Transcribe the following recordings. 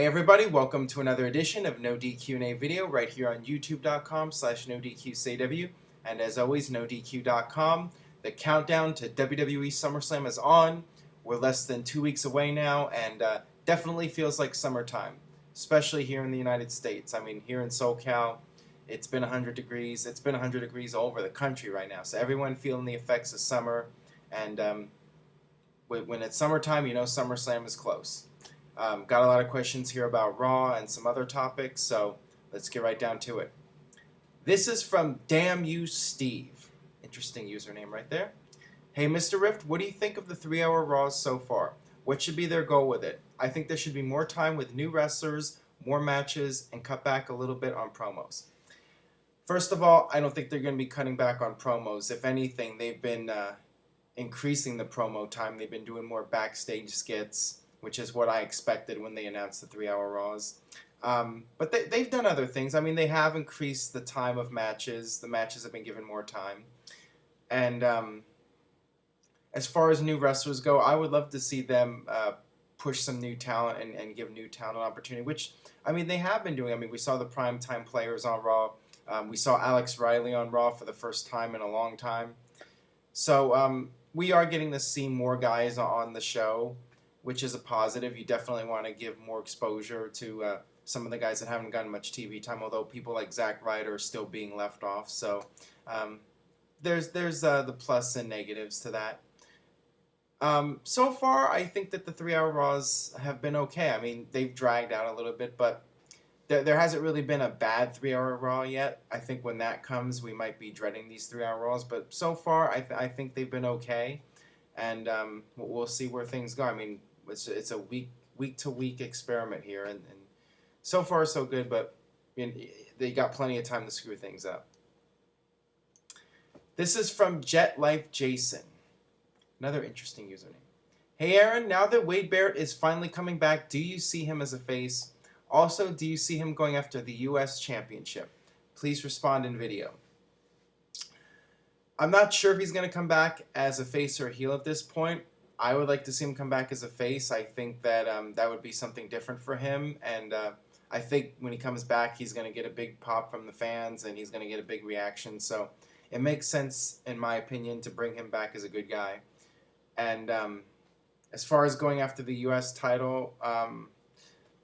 everybody, welcome to another edition of NoDQ&A video right here on youtube.com/NoDQCW. And as always, NoDQ.com. The countdown to WWE Summerslam is on. We're less than 2 weeks away now, and definitely feels like summertime, especially here in the United States. I mean, here in SoCal, it's been 100 degrees. It's been 100 degrees all over the country right now. So everyone feeling the effects of summer. And when it's summertime, you know SummerSlam is close. Got a lot of questions here about Raw and some other topics, so let's get right down to it. This is from Damn You Steve. Interesting username right there. Hey, Mr. Rift, what do you think of the 3-hour Raws so far? What should be their goal with it? I think there should be more time with new wrestlers, more matches, and cut back a little bit on promos. First of all, I don't think they're going to be cutting back on promos. If anything, they've been increasing the promo time. They've been doing more backstage skits, which is what I expected when they announced the 3-hour Raws. But they've done other things. I mean, they have increased the time of matches. The matches have been given more time. And as far as new wrestlers go, I would love to see them push some new talent and give new talent an opportunity, which, I mean, they have been doing. I mean, we saw the primetime players on Raw. We saw Alex Riley on Raw for the first time in a long time. So we are getting to see more guys on the show, which is a positive. You definitely want to give more exposure to some of the guys that haven't gotten much TV time, although people like Zack Ryder are still being left off. So there's the plus and negatives to that. So far, I think that the 3-hour Raws have been okay. I mean, they've dragged out a little bit, but there hasn't really been a bad 3-hour Raw yet. I think when that comes, we might be dreading these 3-hour Raws. But so far, I think they've been okay. And we'll see where things go. I mean, it's a week-to-week experiment here, and so far so good, but they got plenty of time to screw things up. This is from Jet Life Jason, another interesting username. Hey Aaron, now that Wade Barrett is finally coming back, do you see him as a face? Also, do you see him going after the U.S. Championship? Please respond in video. I'm not sure if he's going to come back as a face or a heel at this point. I would like to see him come back as a face. I think that that would be something different for him. And I think when he comes back, he's going to get a big pop from the fans and he's going to get a big reaction. So it makes sense, in my opinion, to bring him back as a good guy. And as far as going after the U.S. title,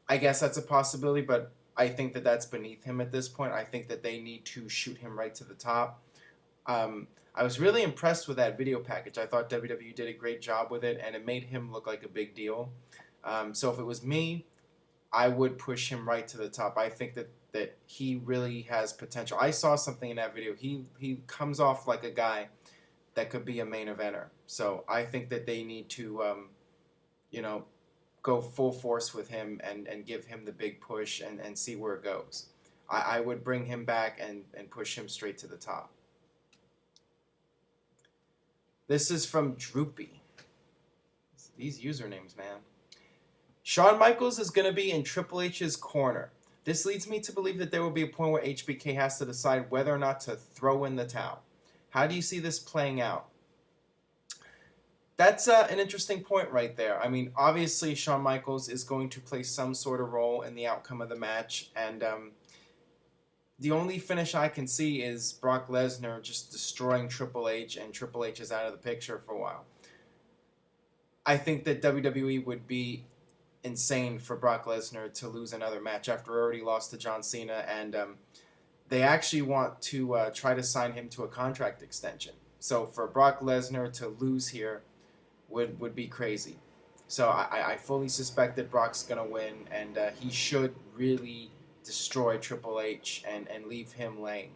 I guess that's a possibility, but I think that that's beneath him at this point. I think that they need to shoot him right to the top. I was really impressed with that video package. I thought WWE did a great job with it, and it made him look like a big deal. So if it was me, I would push him right to the top. I think that he really has potential. I saw something in that video. He comes off like a guy that could be a main eventer. So I think that they need to, go full force with him and give him the big push and see where it goes. I would bring him back and push him straight to the top. This is from Droopy. These usernames, man. Shawn Michaels is going to be in Triple H's corner. This leads me to believe that there will be a point where HBK has to decide whether or not to throw in the towel. How do you see this playing out? That's an interesting point right there. I mean, obviously, Shawn Michaels is going to play some sort of role in the outcome of the match, and the only finish I can see is Brock Lesnar just destroying Triple H, and Triple H is out of the picture for a while. I think that WWE would be insane for Brock Lesnar to lose another match after he already lost to John Cena, and they actually want to try to sign him to a contract extension. So for Brock Lesnar to lose here would be crazy. So I fully suspect that Brock's going to win, and he should really destroy Triple H and leave him laying.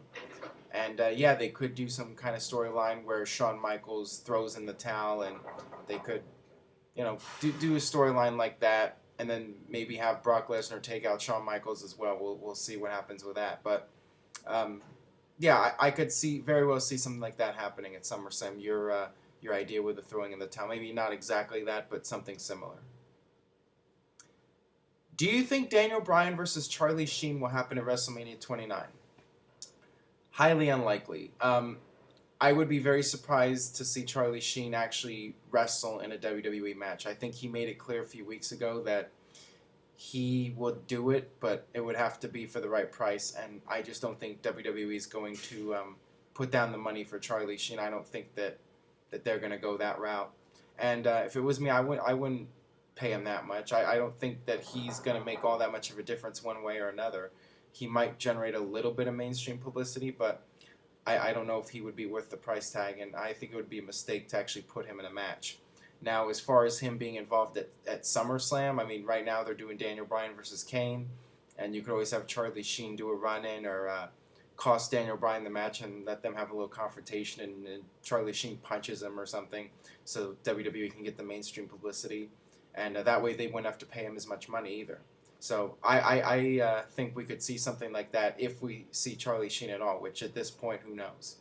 And yeah, they could do some kind of storyline where Shawn Michaels throws in the towel, and they could, do a storyline like that, and then maybe have Brock Lesnar take out Shawn Michaels as well. We'll see what happens with that. But yeah, I could very well see something like that happening at SummerSlam. Your idea with the throwing in the towel, maybe not exactly that, but something similar. Do you think Daniel Bryan versus Charlie Sheen will happen at WrestleMania 29? Highly unlikely. I would be very surprised to see Charlie Sheen actually wrestle in a WWE match. I think he made it clear a few weeks ago that he would do it, but it would have to be for the right price, and I just don't think WWE is going to put down the money for Charlie Sheen. I don't think that they're going to go that route. And if it was me, I wouldn't pay him that much. I don't think that he's going to make all that much of a difference one way or another. He might generate a little bit of mainstream publicity, but I don't know if he would be worth the price tag, and I think it would be a mistake to actually put him in a match. Now, as far as him being involved at SummerSlam, I mean, right now they're doing Daniel Bryan versus Kane, and you could always have Charlie Sheen do a run-in or cost Daniel Bryan the match and let them have a little confrontation, and Charlie Sheen punches him or something, so WWE can get the mainstream publicity, and that way they wouldn't have to pay him as much money either. So I think we could see something like that if we see Charlie Sheen at all, which at this point, who knows?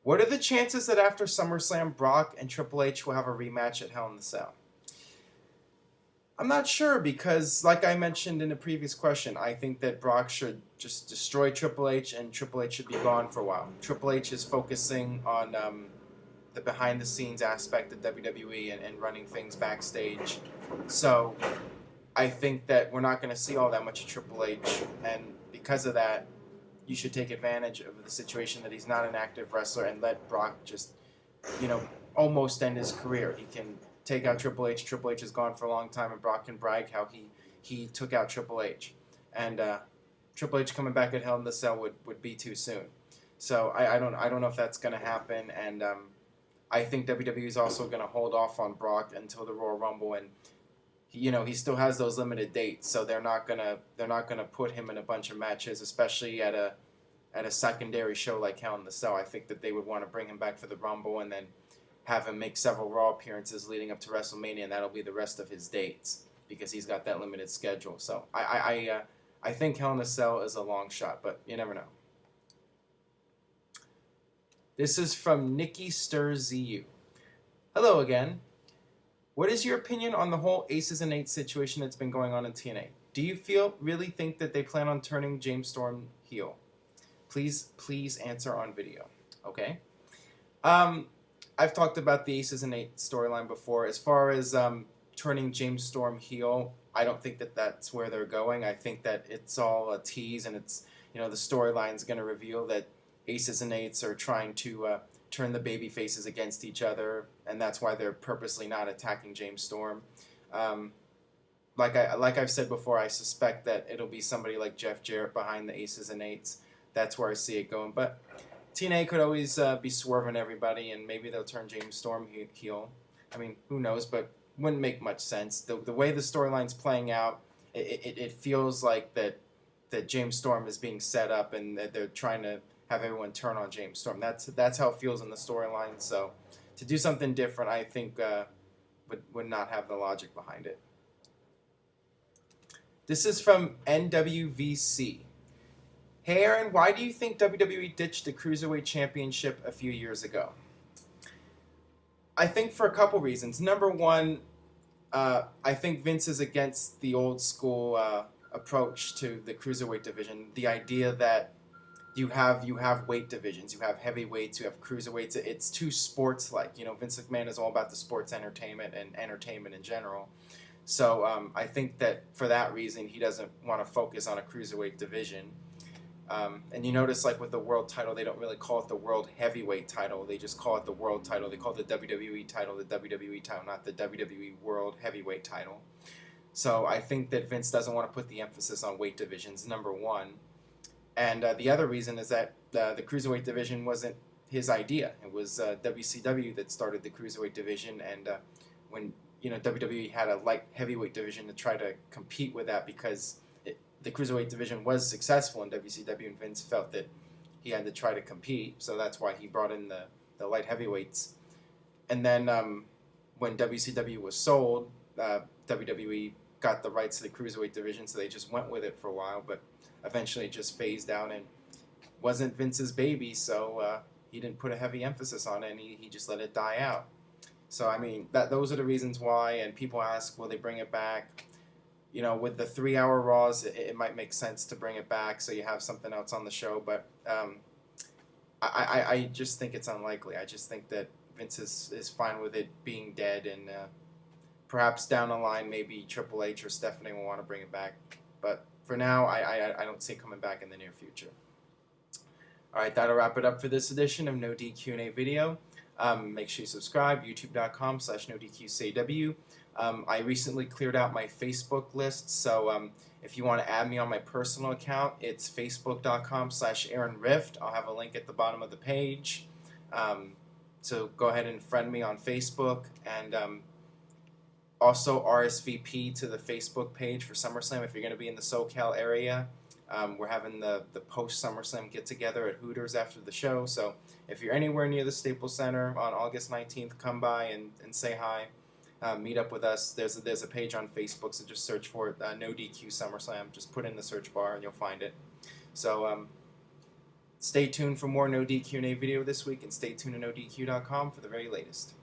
What are the chances that after SummerSlam, Brock and Triple H will have a rematch at Hell in the Cell? I'm not sure because, like I mentioned in a previous question, I think that Brock should just destroy Triple H and Triple H should be gone for a while. Triple H is focusing on the behind-the-scenes aspect of WWE and running things backstage. So I think that we're not going to see all that much of Triple H, and because of that, you should take advantage of the situation that he's not an active wrestler and let Brock just, almost end his career. He can take out Triple H. Triple H is gone for a long time, and Brock can brag how he took out Triple H. And Triple H coming back at Hell in the Cell would be too soon. So I don't know if that's going to happen, and I think WWE is also going to hold off on Brock until the Royal Rumble, and he still has those limited dates, so they're not gonna put him in a bunch of matches, especially at a secondary show like Hell in the Cell. I think that they would want to bring him back for the Rumble and then have him make several Raw appearances leading up to WrestleMania, and that'll be the rest of his dates because he's got that limited schedule. So I think Hell in a Cell is a long shot, but you never know. This is from Nikki Stirs ZU. Hello again. What is your opinion on the whole Aces and Eights situation that's been going on in TNA? Do you really think that they plan on turning James Storm heel? Please answer on video. Okay. I've talked about the Aces and Eights storyline before. As far as turning James Storm heel, I don't think that that's where they're going. I think that it's all a tease, and it's the storyline's going to reveal that Aces and Eights are trying to turn the baby faces against each other, and that's why they're purposely not attacking James Storm. Like I've said before, I suspect that it'll be somebody like Jeff Jarrett behind the Aces and Eights. That's where I see it going. But TNA could always be swerving everybody, and maybe they'll turn James Storm heel. I mean, who knows? But wouldn't make much sense. The way the storyline's playing out, it feels like that James Storm is being set up, and that they're trying to have everyone turn on James Storm. That's how it feels in the storyline. So to do something different, I think would not have the logic behind it. This is from NWVC. Hey Aaron, why do you think WWE ditched the Cruiserweight Championship a few years ago? I think for a couple reasons. Number one, I think Vince is against the old school approach to the Cruiserweight division. The idea that you have weight divisions, you have heavyweights, you have cruiserweights. It's too sports-like. Vince McMahon is all about the sports entertainment and entertainment in general. So I think that for that reason, he doesn't want to focus on a cruiserweight division. And you notice, like with the world title, they don't really call it the world heavyweight title. They just call it the world title. They call the WWE title the WWE title, not the WWE World Heavyweight title. So I think that Vince doesn't want to put the emphasis on weight divisions, number one. And the other reason is that the Cruiserweight division wasn't his idea. It was WCW that started the Cruiserweight division, and when WWE had a light heavyweight division to try to compete with that, because the Cruiserweight division was successful in WCW, and Vince felt that he had to try to compete, so that's why he brought in the light heavyweights. And then when WCW was sold, WWE got the rights to the Cruiserweight division, so they just went with it for a while, but eventually it just phased out and wasn't Vince's baby, so he didn't put a heavy emphasis on it, and he just let it die out. So, I mean, those are the reasons why, and people ask, will they bring it back? With the 3-hour Raws, it might make sense to bring it back so you have something else on the show, but I just think it's unlikely. I just think that Vince is fine with it being dead and perhaps down the line, maybe Triple H or Stephanie will want to bring it back. But for now, I don't see it coming back in the near future. All right, that'll wrap it up for this edition of No DQ&A video. Make sure you subscribe, youtube.com/NoDQCAW. I recently cleared out my Facebook list, so if you want to add me on my personal account, it's facebook.com/AaronRift. I'll have a link at the bottom of the page. So go ahead and friend me on Facebook, and also RSVP to the Facebook page for SummerSlam if you're going to be in the SoCal area. We're having the post-SummerSlam get-together at Hooters after the show, so if you're anywhere near the Staples Center on August 19th, come by and say hi. Meet up with us. There's a page on Facebook, so just search for it, No DQ SummerSlam. Just put in the search bar and you'll find it. So stay tuned for more No DQ&A video this week, and stay tuned to NoDQ.com for the very latest.